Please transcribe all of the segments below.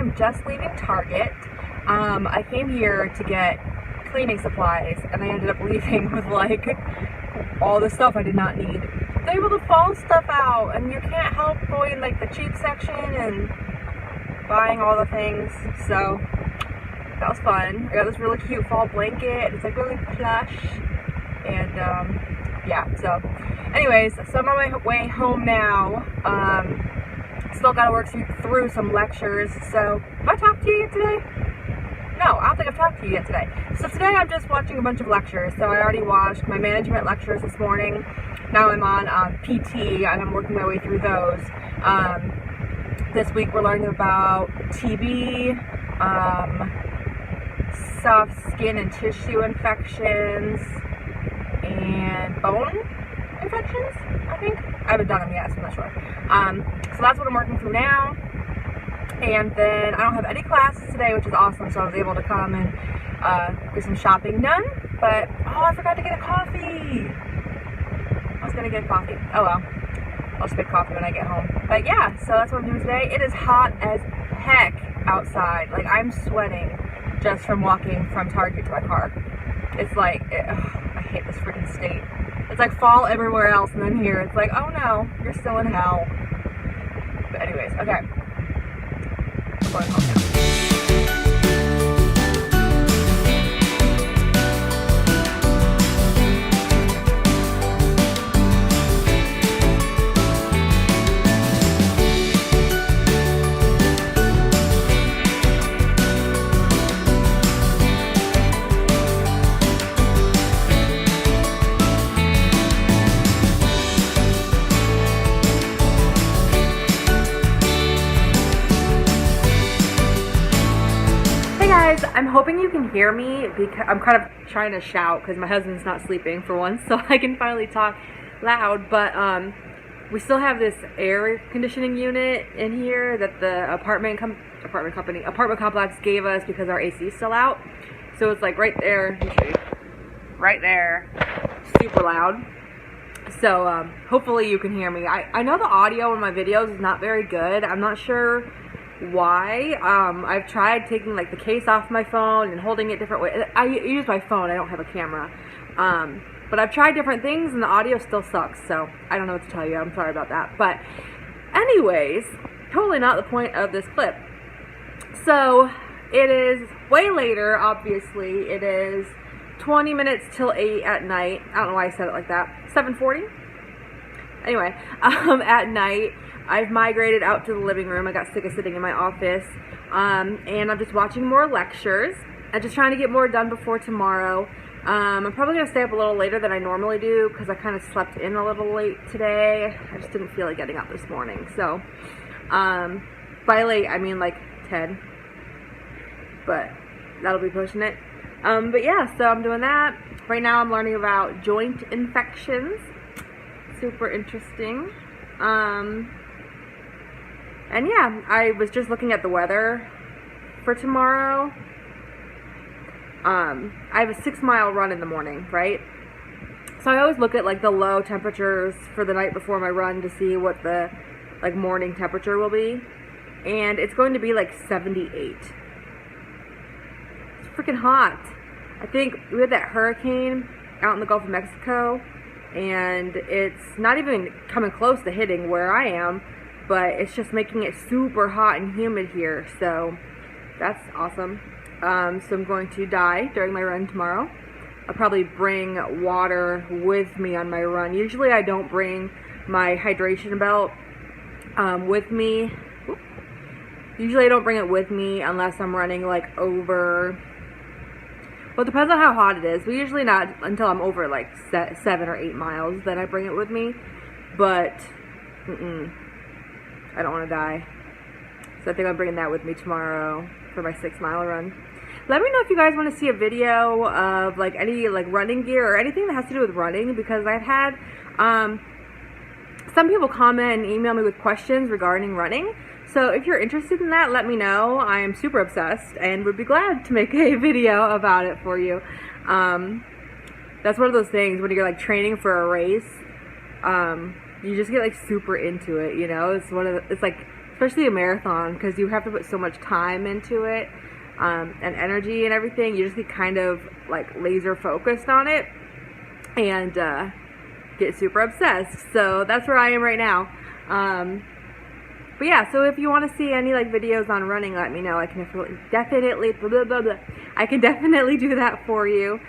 I'm just leaving Target. I came here to get cleaning supplies, and I ended up leaving with like all the stuff I did not need. They were the fall stuff out, and you can't help going like the cheap section and buying all the things. So that was fun. I got this really cute fall blanket. It's like really plush, and yeah. So, anyways, so I'm on my way home now. Still got to work through some lectures. So, have I talked to you yet today? No, I don't think I've talked to you yet today. So today I'm just watching a bunch of lectures. So I already watched my management lectures this morning. Now I'm on PT, and I'm working my way through those. This week we're learning about TB, soft skin and tissue infections, and bone infections, I think. I haven't done them yet, so I'm not sure. So that's what I'm working through now. And then I don't have any classes today, which is awesome, so I was able to come and get some shopping done. But, oh, I forgot to get a coffee. I was going to get coffee. Oh well. I'll just get coffee when I get home. But yeah, so that's what I'm doing today. It is hot as heck outside. Like, I'm sweating just from walking from Target to my car. It's like, I hate this freaking state. It's like fall everywhere else, and then here it's like, oh no, you're still in hell. But anyways, okay. I'm going home now. Guys, I'm hoping you can hear me because I'm kind of trying to shout because my husband's not sleeping for once, so I can finally talk loud. But we still have this air conditioning unit in here that the apartment complex gave us because our AC is still out. So it's like right there, right there, super loud. So hopefully you can hear me. I know the audio in my videos is not very good. I'm not sure why. I've tried taking like the case off my phone and holding it different ways. I use my phone, I don't have a camera. But I've tried different things and the audio still sucks, so I don't know what to tell you. I'm sorry about that. But anyways, totally not the point of this clip. So it is way later, obviously. It is 20 minutes till 8 at night. I don't know why I said it like that. 7:40? Anyway, at night. I've migrated out to the living room. I got sick of sitting in my office, and I'm just watching more lectures. I'm just trying to get more done before tomorrow. I'm probably going to stay up a little later than I normally do because I kind of slept in a little late today. I just didn't feel like getting up this morning. So, by late, I mean like 10, but that'll be pushing it. But yeah, so I'm doing that. Right now I'm learning about joint infections. Super interesting. And yeah, I was just looking at the weather for tomorrow. I have a 6-mile run in the morning, right? So I always look at like the low temperatures for the night before my run to see what the like morning temperature will be. And it's going to be like 78. It's freaking hot. I think we had that hurricane out in the Gulf of Mexico, and it's not even coming close to hitting where I am. But it's just making it super hot and humid here, so that's awesome. So I'm going to die during my run tomorrow. I'll probably bring water with me on my run. Usually I don't bring my hydration belt with me. Usually I don't bring it with me unless I'm running like over, well, it depends on how hot it is. But usually not until I'm over like 7 or 8 miles, then I bring it with me. But, I don't want to die. So I think I'm bringing that with me tomorrow for my 6-mile run. Let me know if you guys want to see a video of like any like running gear or anything that has to do with running, because I've had some people comment and email me with questions regarding running. So if you're interested in that, let me know. I am super obsessed and would be glad to make a video about it for you. That's one of those things when you're like training for a race. You just get like super into it, you know. It's like especially a marathon, because you have to put so much time into it, and energy and everything. You just get kind of like laser focused on it and get super obsessed. So that's where I am right now. But yeah, so if you want to see any like videos on running, let me know. I can definitely I can definitely do that for you.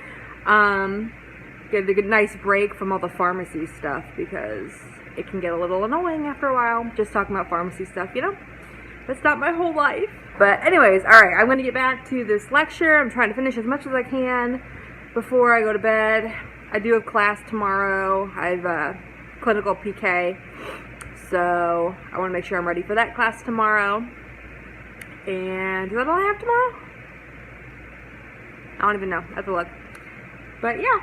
Get a good nice break from all the pharmacy stuff, because it can get a little annoying after a while just talking about pharmacy stuff, you know? That's not my whole life. But anyways, alright, I'm going to get back to this lecture. I'm trying to finish as much as I can before I go to bed. I do have class tomorrow. I have clinical PK. So I want to make sure I'm ready for that class tomorrow. And is that all I have tomorrow? I don't even know. I have to look. But yeah.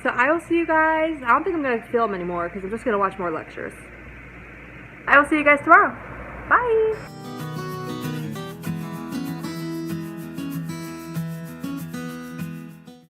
So I will see you guys. I don't think I'm going to film anymore because I'm just going to watch more lectures. I will see you guys tomorrow. Bye.